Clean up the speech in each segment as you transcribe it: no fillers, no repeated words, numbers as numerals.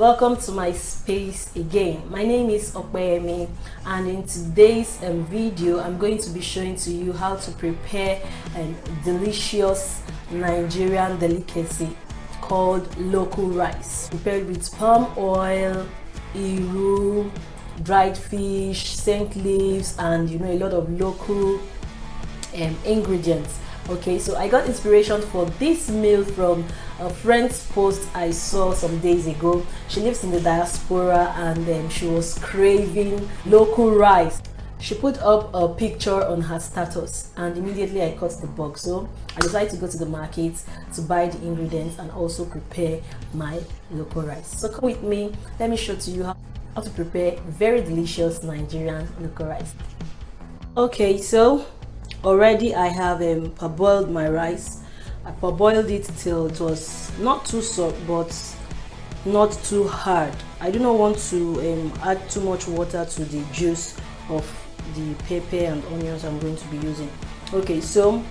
Welcome to my space again. My name is Opeyemi, and in today's video I'm going to be showing to you how to prepare a delicious Nigerian delicacy called local rice, prepared with palm oil, iru, dried fish, scent leaves, and a lot of local ingredients. Okay, so I got inspiration for this meal from a friend's post I saw some days ago. She lives in the diaspora, and she was craving local rice. She put up a picture on her status, and immediately I caught the bug. So I decided to go to the market to buy the ingredients and also prepare my local rice. So come with me, let me show to you how to prepare very delicious Nigerian local rice. Okay, so already I have parboiled my rice. I parboiled it till it was not too soft but not too hard. I do not want to add too much water to the juice of the pepper and onions I'm going to be using. Okay, so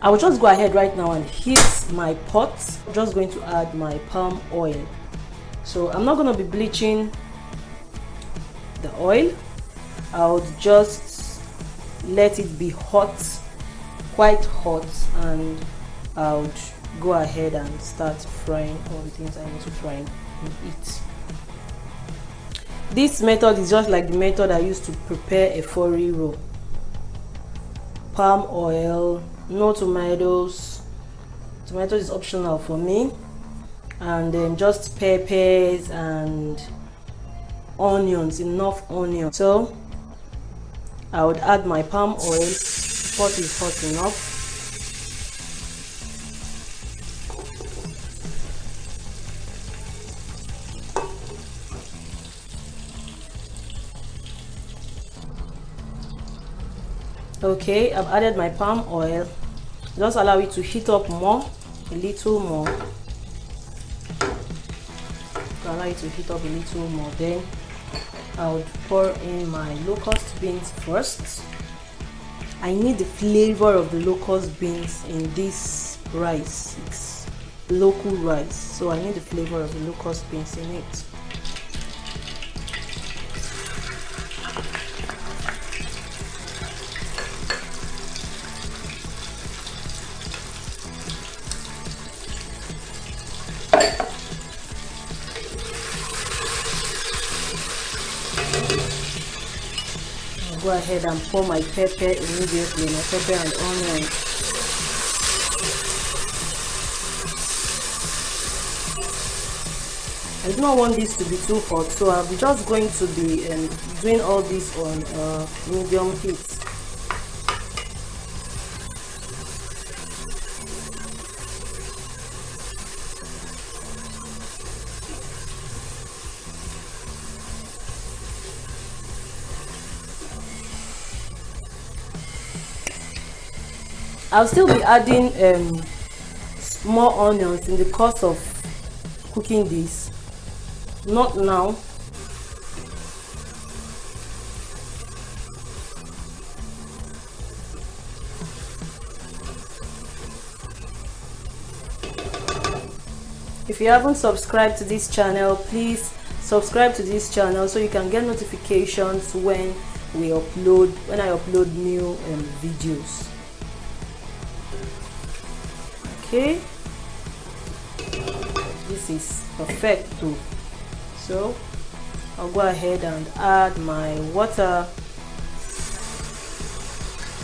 I will just go ahead right now and heat my pot. I'm just going to add my palm oil. So I'm not going to be bleaching the oil. I'll just let it be hot, quite hot, and I would go ahead and start frying all the things I need to fry in it. This method is just like the method I used to prepare a fori roll. Palm oil, no tomatoes. Tomatoes is optional for me, and then just peppers and onions, enough onions. So I would add my palm oil. The pot is hot enough. Okay, I've added my palm oil. Just allow it to heat up more, a little more. Allow it to heat up a little more. Then I would pour in my locust beans first. I need the flavor of the locust beans in this rice. It's local rice, so I need the flavor of the locust beans in it. Go ahead and pour my pepper immediately, my pepper and onions. I do not want this to be too hot, so I'm just going to be doing all this on medium heat. I'll still be adding more onions in the course of cooking this, not now. If you haven't subscribed to this channel, please subscribe to this channel so you can get notifications when I upload new videos. Okay, this is perfect too. So I'll go ahead and add my water,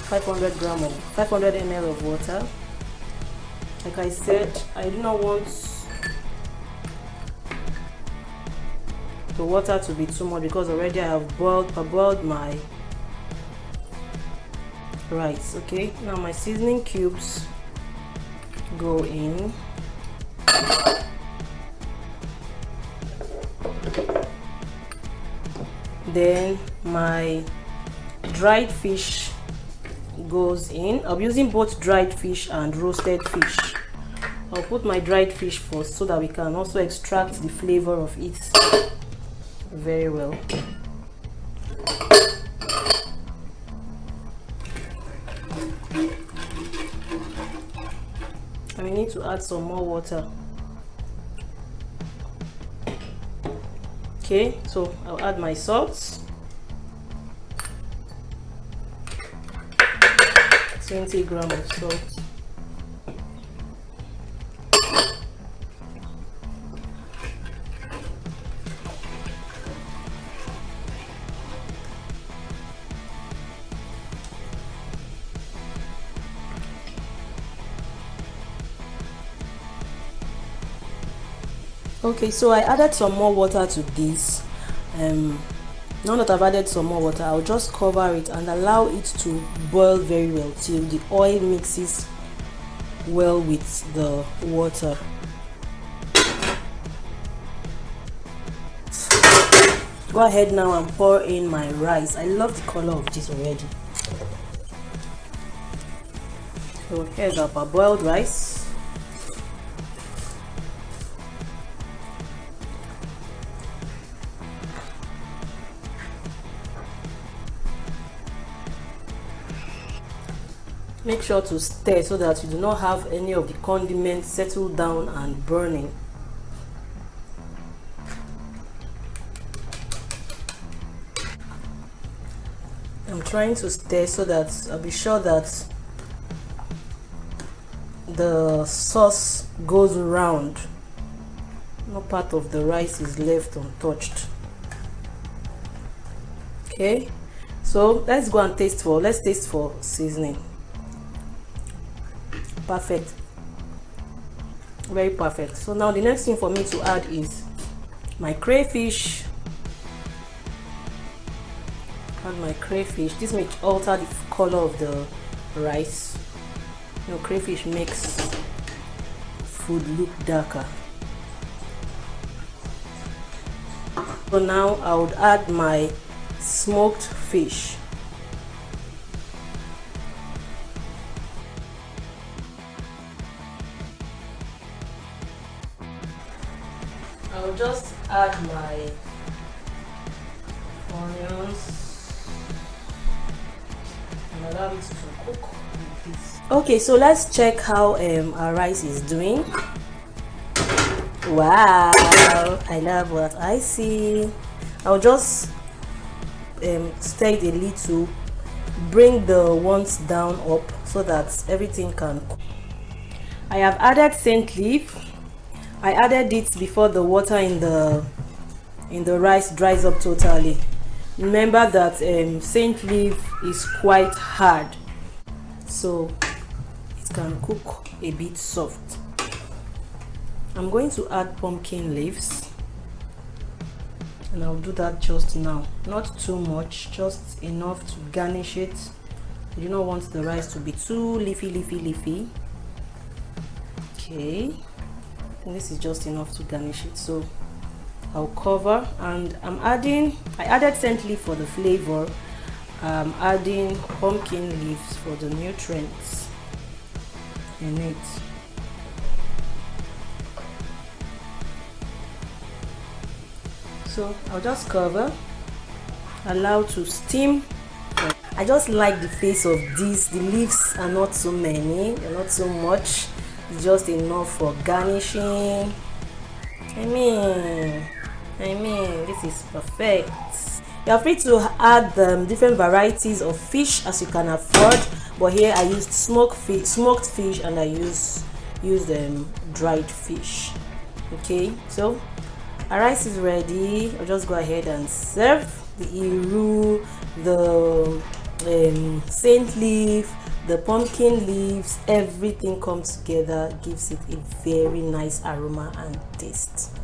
500 ml of water. Like I said, I do not want the water to be too much because already I have parboiled my rice. Okay, now my seasoning cubes go in. Then my dried fish goes in. I'm using both dried fish and roasted fish. I'll put my dried fish first so that we can also extract the flavor of it very well. And we need to add some more water. Okay, so I'll add my salt, 20 grams of salt. Okay, so I added some more water to this. Now that I've added some more water, I'll just cover it and allow it to boil very well till the oil mixes well with the water. Go ahead now and pour in my rice. I love the color of this already. So here's our parboiled rice. Make sure to stir so that you do not have any of the condiments settle down and burning. I'm trying to stir so that I'll be sure that the sauce goes around. No part of the rice is left untouched. Okay, so let's go and taste for, let's taste for seasoning. Perfect, very perfect. So now the next thing for me to add is my crayfish. Add my crayfish. This may alter the color of the rice. You know, crayfish makes food look darker. So now I would add my smoked fish. I'll just add my onions and allow it to cook with this. Okay, so let's check how our rice is doing. Wow, I love what I see. I'll just stir it a little, bring the ones down up so that everything can cook. I have added scent leaf. I added it before the water in the rice dries up totally. Remember that scent leaf is quite hard, so it can cook a bit soft. I'm going to add pumpkin leaves, and I'll do that just now. Not too much, just enough to garnish it. I do not want the rice to be too leafy. Okay, and this is just enough to garnish it. So I'll cover, and I added scent leaf for the flavor. I'm adding pumpkin leaves for the nutrients in it. So I'll just cover, allow to steam. I just like the face of this. The leaves are not so many, they're not so much, it's just enough for garnishing. I mean this is perfect. You are free to add different varieties of fish as you can afford, but here I used smoked fish, and I used dried fish. Okay, so our rice is ready. I'll just go ahead and serve. The iru, the scent leaf, the pumpkin leaves, everything comes together, gives it a very nice aroma and taste.